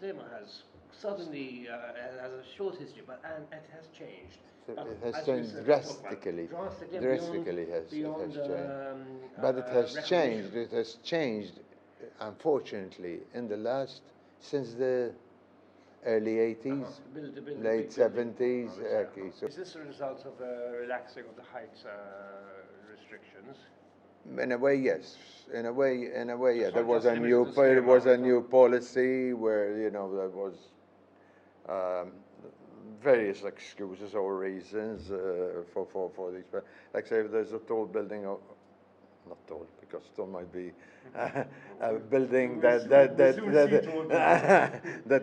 Sliema has suddenly has a short history, and it has changed. So But it has as we changed said, drastically. drastically, and Drastically beyond it has changed. But it has recognition. changed. It has changed, unfortunately, in the last since the early 80s, late 70s. Okay, so Is this a result of relaxing of the height restrictions? in a way, yes. In a way, yeah. It's There not was just a limited new, to Sliema, it was a it's new policy where there was um, various excuses or reasons for these. But like say, if there's a tall building, or not tall because tall might be a building that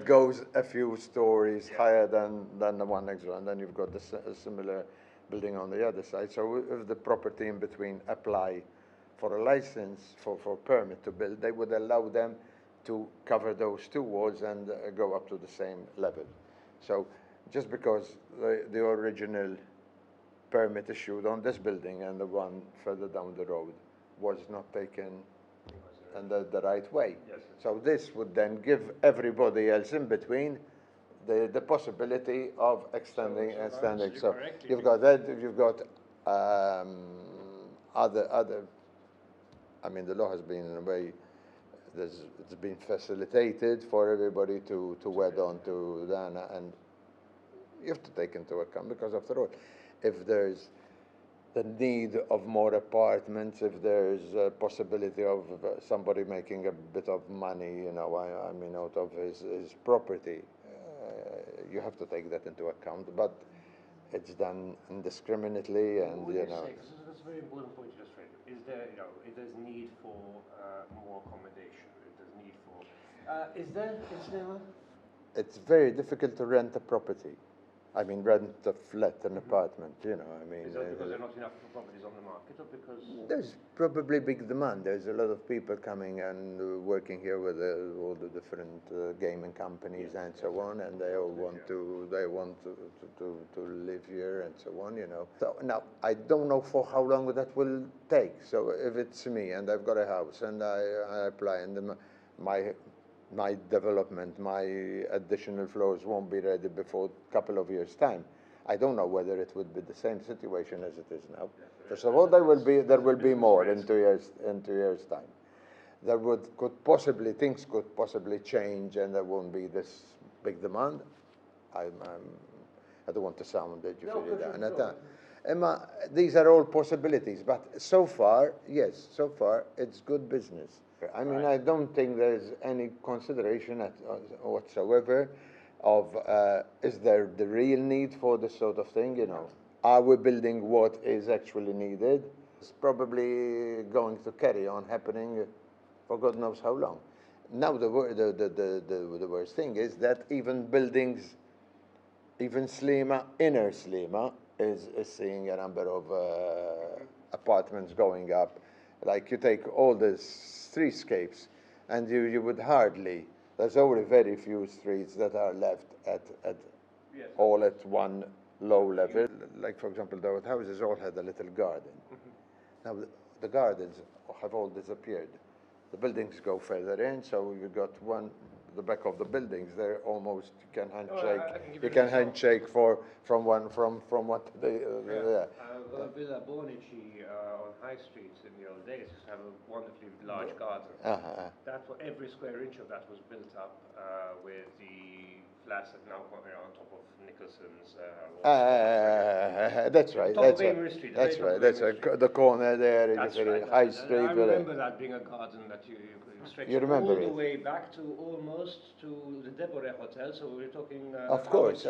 goes a few stories higher than the one next door, and then you've got a similar building on the other side. So if the property in between apply for a license for permit to build, they would allow them to cover those two walls and go up to the same level. So just because the original permit issued on this building and the one further down the road was not taken in the right way. Yes. So this would then give everybody else in between the possibility of extending. So you've got that. You've got other. I mean, the law has been in a way. It's been facilitated for everybody to wed on to that, and you have to take into account, because after all, if there's the need of more apartments, if there's a possibility of somebody making a bit of money, I mean, out of his property, you have to take that into account. But it's done indiscriminately, and that's a very important point you just raised. Is there, if there's need for more accommodation, if there's need for, is there in Sliema? It's very difficult to rent a property. I mean, rent a flat, an apartment, I mean. Is that because there are not enough properties on the market, or because? There's probably big demand. There's a lot of people coming and working here with all the different gaming companies and so on, and they all want to live here and so on, So now, I don't know for how long that will take. So if it's me and I've got a house and I apply, and my development, my additional floors won't be ready before a couple of years' time. I don't know whether it would be the same situation as it is now. First of all, there will be more in 2 years. In 2 years' time, things could possibly change, and there won't be this big demand. I don't want to sound these are all possibilities, but so far, yes, it's good business. I mean, I don't think there's any consideration whatsoever of is there the real need for this sort of thing, Are we building what is actually needed? It's probably going to carry on happening for God knows how long. Now the worst thing is that even buildings, even Sliema, inner Sliema, is seeing a number of apartments going up. Like, you take all the streetscapes, and you would hardly. There's only very few streets that are left all at one low level. Like, for example, the houses all had a little garden. Now the gardens have all disappeared. The buildings go further in, so you've got the back of the buildings. They're almost, you can handshake. You can handshake from one to the Villa Bornici on High Street in the old days used to have a wonderfully large garden. That for every square inch of that was built up with the flats that now on top of Nicholson's. That's right. That's right. The corner there is High Street. I remember that being a garden that you could stretch all the way back to almost to the Deborah Hotel. So we're talking. Of course.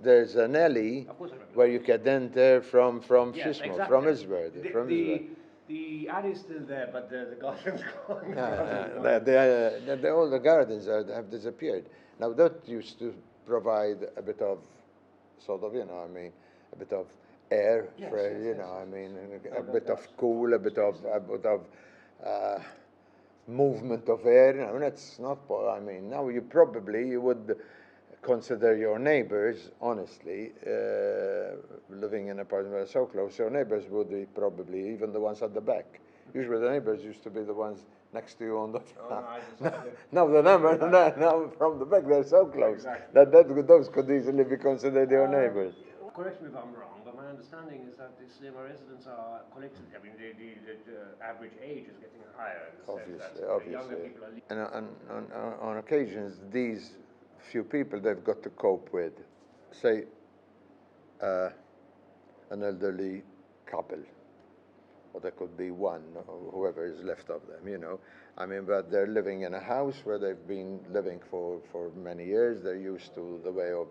There's an alley where you can enter from Fishmore, from Isberg. The alley's still there, but the garden's gone. All the gardens have disappeared. Now that used to provide a bit of a bit of air, a bit of cool, a bit of movement of air. That's not. Now you would consider your neighbors, honestly, living in apartments so close. Your neighbors would be probably even the ones at the back. Usually the neighbors used to be the ones next to you on the Oh, no, I decided. no, the number, no, from the back, they're so close Exactly. those could easily be considered your neighbors. Correct me if I'm wrong, but my understanding is that the Sliema residents are collectively, I mean, the average age is getting higher in the sense that the younger people are leaving. And on occasions, these few people, they've got to cope with, say, an elderly couple, or there could be one, or whoever is left of them, you know. I mean, but they're living in a house where they've been living for many years. They're used to the way of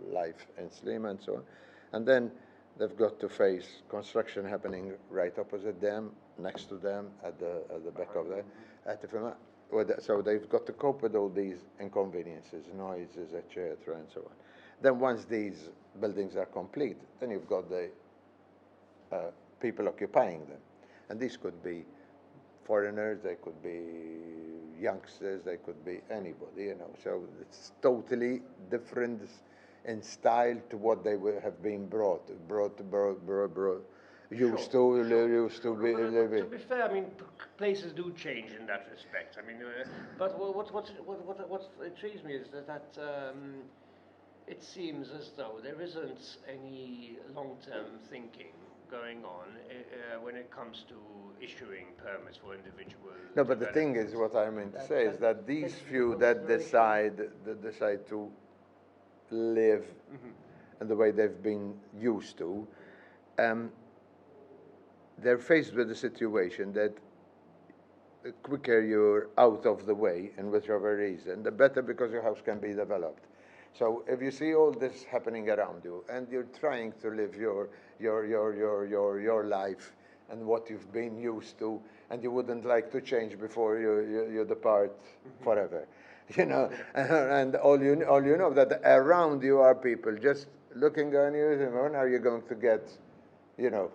life in Sliema and so on. And then they've got to face construction happening right opposite them, next to them, at the back of so they've got to cope with all these inconveniences, noises, etc., and so on. Then once these buildings are complete, then you've got the people occupying them. And these could be foreigners, they could be youngsters, they could be anybody, you know. So it's totally different in style to what they would have been used to be living. To be fair, I mean, places do change in that respect. I mean, but what intrigues me is that it seems as though there isn't any long-term thinking going on when it comes to issuing permits for individual. No, but the thing is, what I mean to say is that these few that decide to live in the way they've been used to, they're faced with a situation that the quicker you're out of the way, in whichever reason, the better, because your house can be developed. So if you see all this happening around you, and you're trying to live your life and what you've been used to, and you wouldn't like to change before you depart forever, you know, and all you know that around you are people just looking on you, and when are you going to get, you know,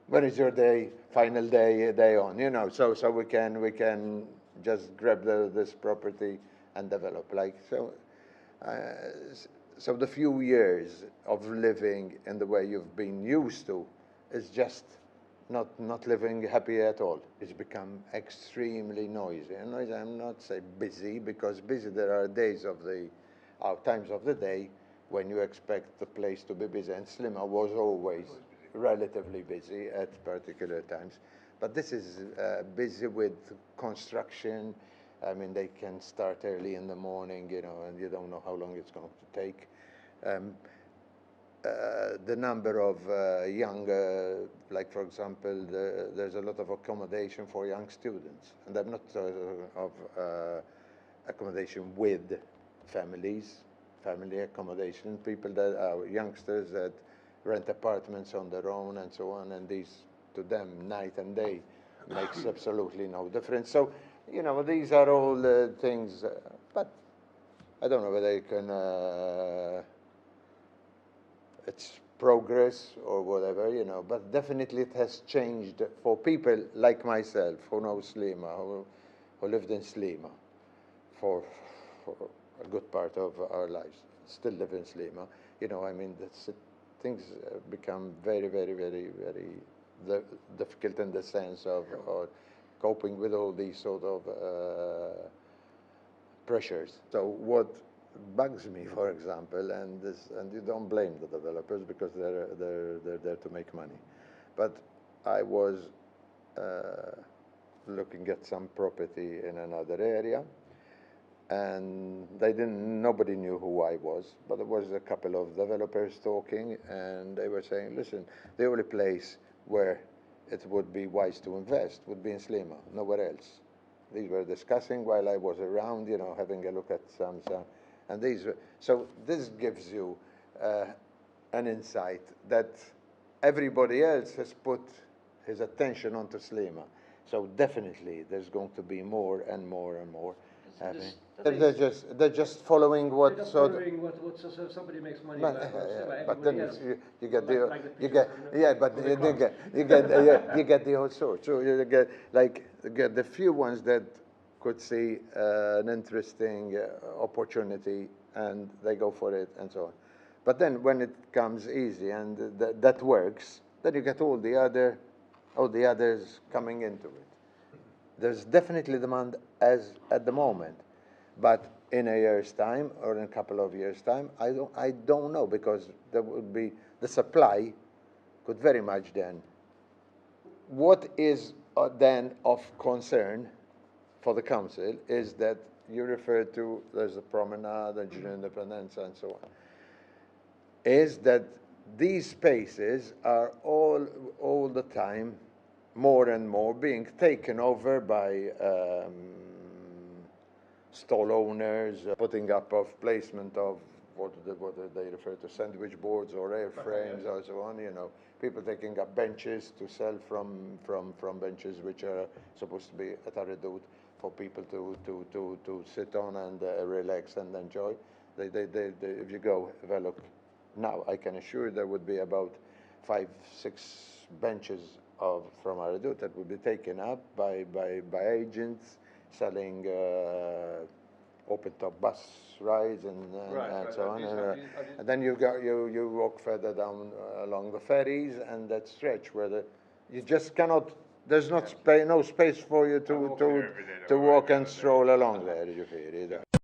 when is your day, final day on, you know, so we can just grab this property and develop, like so. So the few years of living in the way you've been used to is just not living happy at all. It's become extremely noisy. And noisy, I'm not say busy, because busy, there are days of times of the day when you expect the place to be busy. And Sliema was always relatively busy at particular times. But this is busy with construction. I mean, they can start early in the morning, you know, and you don't know how long it's going to take. The number of young, like for example, there's a lot of accommodation for young students, and I'm not of accommodation with family accommodation, people that are youngsters that rent apartments on their own and so on, and these, to them, night and day makes absolutely no difference. So, you know, these are all things, but I don't know whether you can, it's progress or whatever, you know, but definitely it has changed for people like myself who know Sliema, who lived in Sliema for a good part of our lives, still live in Sliema. You know, I mean, things become very, very, very, very difficult in the sense of coping with all these sort of pressures. So what bugs me, for example, and you don't blame the developers because they're there to make money, but I was looking at some property in another area, and nobody knew who I was, but there was a couple of developers talking, and they were saying, listen, the only place where it would be wise to invest would be in Sliema, nowhere else. These were discussing while I was around, you know, having a look at some and so this gives you an insight that everybody else has put his attention onto Sliema. So definitely there's going to be more and more and more. They're just following what. They're just following what so somebody makes money. But then you get the whole sort. So you get the few ones that could see an interesting opportunity and they go for it and so on. But then when it comes easy and that works, then you get all the others coming into it. there's definitely demand as at the moment, but in a year's time or in a couple of years' time, I don't know, because there would be the supply could very much then. What is then of concern for the council is that you refer to, there's a promenade, Engineer Independence, and so on, is that these spaces are all the time more and more being taken over by stall owners, putting up of placement of what they refer to, sandwich boards or airframes or so on, you know, people taking up benches to sell from benches which are supposed to be at a reduce for people to sit on and relax and enjoy. If you go have a look now, I can assure there would be about 5-6 benches from a reduce that would be taken up by agents selling open-top bus rides and so on. And then you walk further down along the ferries and that stretch where you just cannot. There's no space for you to walk and stroll along there. You feel it.